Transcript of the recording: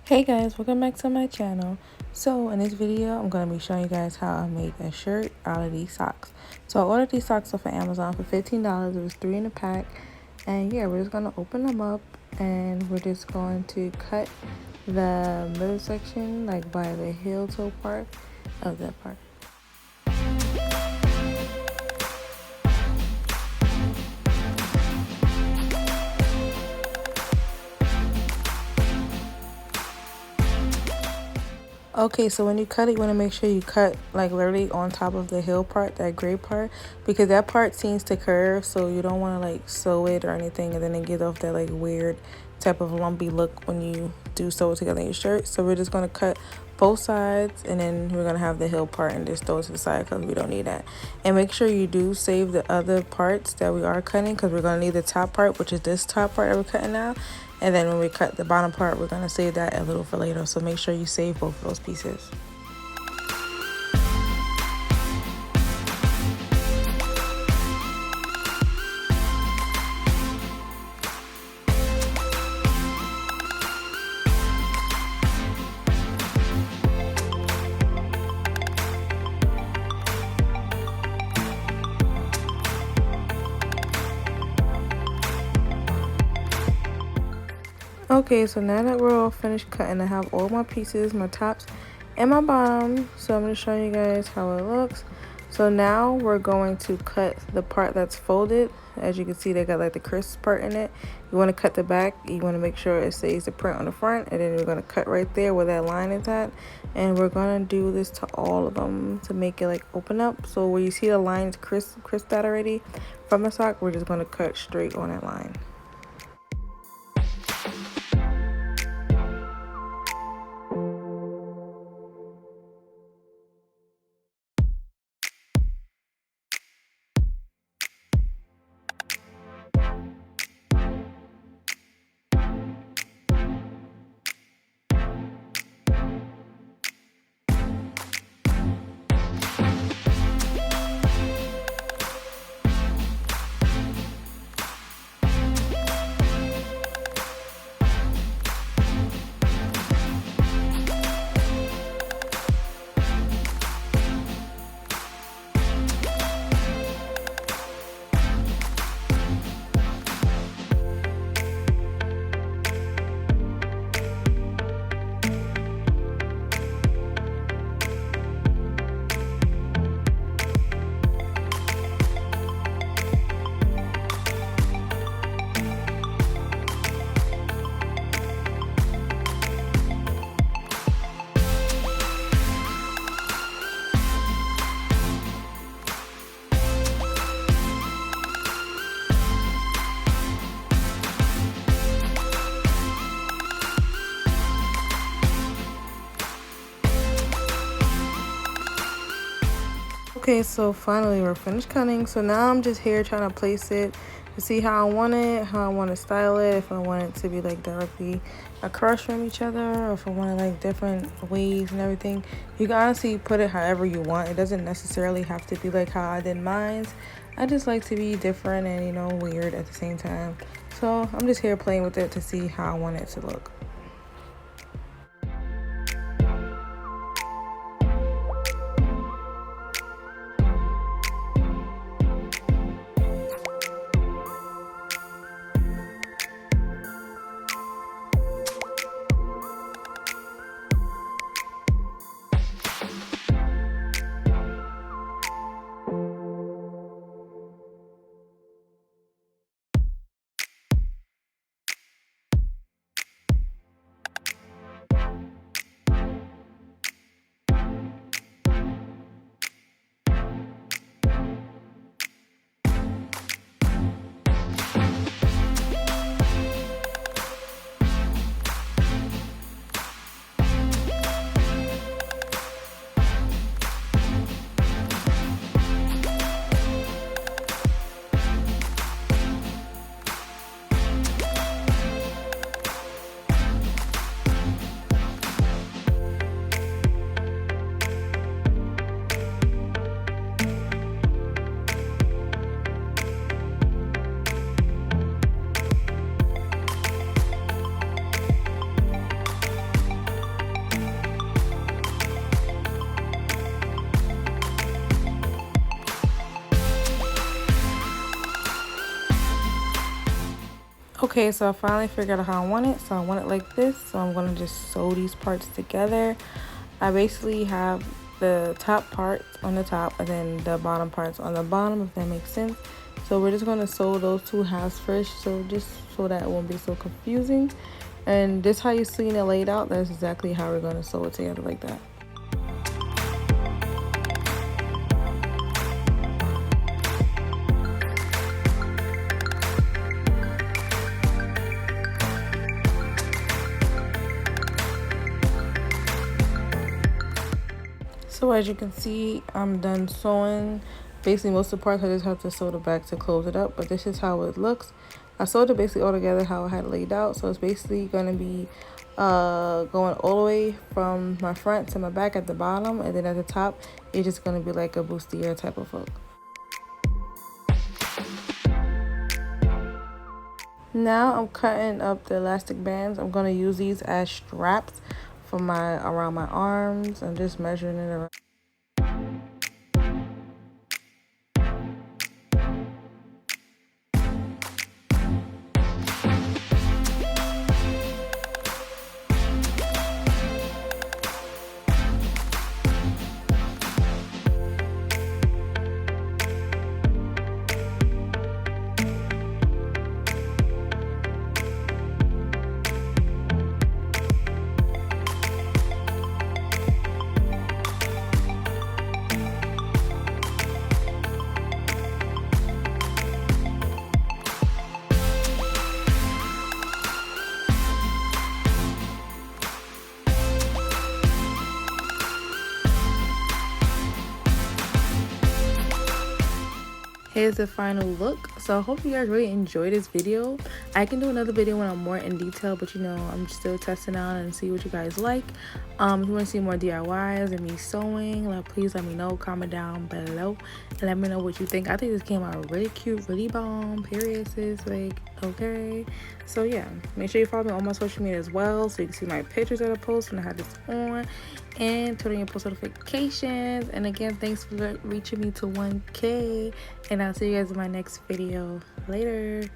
Hey guys, welcome back to my channel. So in this video, I'm going to be showing you guys how I make a shirt out of these socks. So I ordered these socks off of Amazon for $15. It was 3 in a pack. And yeah, we're just going to open them up and we're just going to cut the middle section, like by the heel toe part of that part. Okay, so when you cut it, you want to make sure you cut like literally on top of the heel part, that gray part, because that part seems to curve, so you don't want to like sew it or anything and then it gives off that like weird type of lumpy look when you do sew it together in your shirt. So we're just going to cut both sides and then we're going to have the heel part and just throw it to the side because we don't need that. And make sure you do save the other parts that we are cutting because we're going to need the top part, which is this top part that we're cutting now. And then when we cut the bottom part, we're going to save that a little for later. So make sure you save both of those pieces. Okay, so now that we're all finished cutting, I have all my pieces, my tops and my bottom. So I'm going to show you guys how it looks. So now we're going to cut the part that's folded. As you can see, they got like the crisp part in it. You want to cut the back. You want to make sure it stays the print on the front. And then we're going to cut right there where that line is at. And we're going to do this to all of them to make it like open up. So where you see the lines crisped out already from the sock, we're just going to cut straight on that line. Okay, so finally we're finished cutting. So now I'm just here trying to place it to see how I want it, how I want to style it, if I want it to be like directly across from each other, or if I want it like different waves and everything. You can honestly put it however you want. It doesn't necessarily have to be like how I did mine. I just like to be different and, you know, weird at the same time. So I'm just here playing with it to see how I want it to look. Okay, so I finally figured out how I want it. So I want it like this. So I'm going to just sew these parts together. I basically have the top parts on the top and then the bottom parts on the bottom, if that makes sense. So we're just going to sew those two halves first, so just so that it won't be so confusing. And this how you're seeing it laid out, that's exactly how we're going to sew it together like that. So as you can see, I'm done sewing. Basically, most of the parts I just have to sew the back to close it up, but this is how it looks. I sewed it basically all together how I had it laid out. So it's basically going to be going all the way from my front to my back at the bottom, and then at the top, it's just going to be like a bustier type of look. Now I'm cutting up the elastic bands. I'm going to use these as straps for around my arms. I'm just measuring it around. Here's the final look. So I hope you guys really enjoyed this video. I can do another video when I'm more in detail, but you know, I'm still testing out and see what you guys like. If you want to see more DIYs and me sewing, like, please let me know. Comment down below and let me know what you think. I think this came out really cute, really bomb, period, sis. Like, okay. So yeah, make sure you follow me on my social media as well, so you can see my pictures that I post when I have this on, and turn on your post notifications. And again, thanks for reaching me to 1K, and I'll see you guys in my next video. Later.